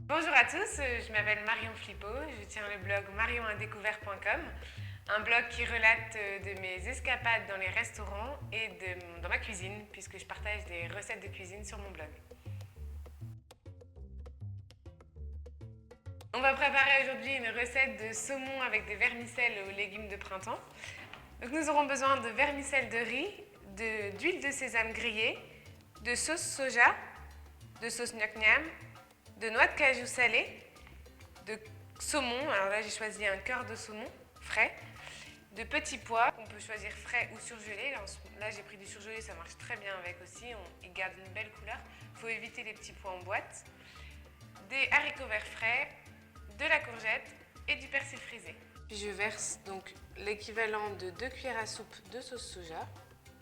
Bonjour à tous, je m'appelle Marion Flippo, je tiens le blog marionindécouvert.com, un blog qui relate de mes escapades dans les restaurants et dans ma cuisine, puisque je partage des recettes de cuisine sur mon blog. On va préparer aujourd'hui une recette de saumon avec des vermicelles aux légumes de printemps. Donc nous aurons besoin de vermicelles de riz, d'huile de sésame grillée, de sauce soja, de sauce gnocchi, de noix de cajou salée, de saumon, alors là j'ai choisi un cœur de saumon frais, de petits pois, on peut choisir frais ou surgelés, là j'ai pris du surgelé, ça marche très bien avec aussi, il garde une belle couleur, il faut éviter les petits pois en boîte, des haricots verts frais, de la courgette et du persil frisé. Puis je verse donc l'équivalent de 2 cuillères à soupe de sauce soja.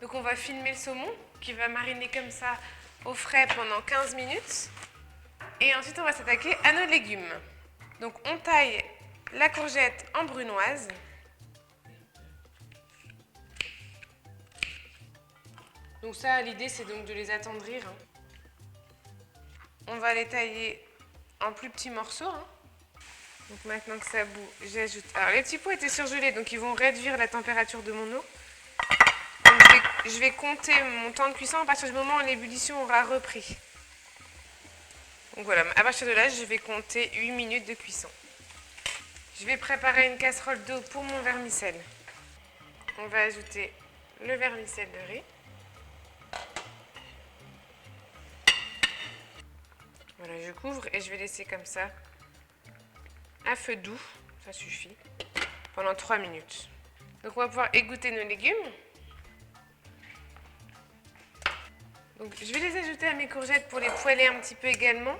Donc on va filmer le saumon qui va mariner comme ça au frais pendant 15 minutes. Et ensuite on va s'attaquer à nos légumes. Donc on taille la courgette en brunoise. Donc ça, l'idée c'est donc de les attendrir. On va les tailler en plus petits morceaux. Donc maintenant que ça bout, j'ajoute... Alors les petits pois étaient surgelés, donc ils vont réduire la température de mon eau. Donc je vais compter mon temps de cuisson à partir du moment où l'ébullition aura repris. Donc voilà, à partir de là, je vais compter 8 minutes de cuisson. Je vais préparer une casserole d'eau pour mon vermicelle. On va ajouter le vermicelle de riz. Voilà, je couvre et je vais laisser comme ça, à feu doux, ça suffit, pendant 3 minutes. Donc on va pouvoir égoutter nos légumes. Donc je vais les ajouter à mes courgettes pour les poêler un petit peu également.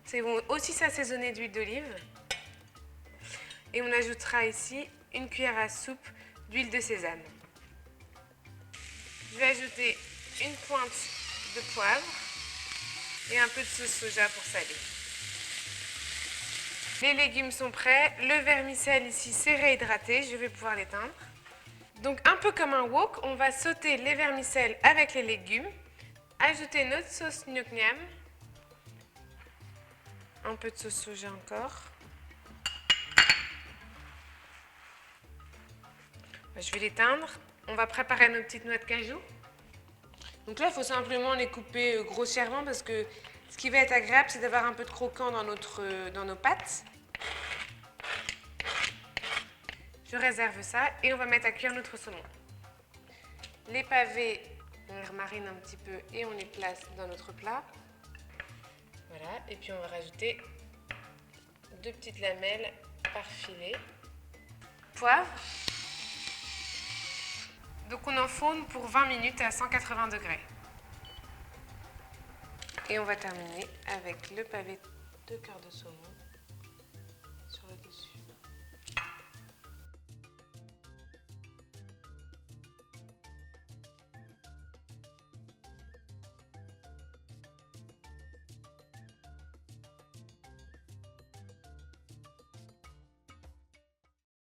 C'est bon, aussi s'assaisonner d'huile d'olive. Et on ajoutera ici une cuillère à soupe d'huile de sésame. Je vais ajouter une pointe de poivre et un peu de sauce soja pour saler. Les légumes sont prêts, le vermicelle ici s'est réhydraté, je vais pouvoir l'éteindre. Donc un peu comme un wok, on va sauter les vermicelles avec les légumes, ajouter notre sauce gnocchi, un peu de sauce soja encore. Je vais l'éteindre. On va préparer nos petites noix de cajou. Donc là, il faut simplement les couper grossièrement parce que ce qui va être agréable, c'est d'avoir un peu de croquant dans nos pâtes. Je réserve ça et on va mettre à cuire notre saumon. Les pavés, on les remarine un petit peu et on les place dans notre plat. Voilà, et puis on va rajouter 2 petites lamelles par filet. Poivre. Donc on enfourne pour 20 minutes à 180 degrés. Et on va terminer avec le pavé de cœur de saumon sur le dessus.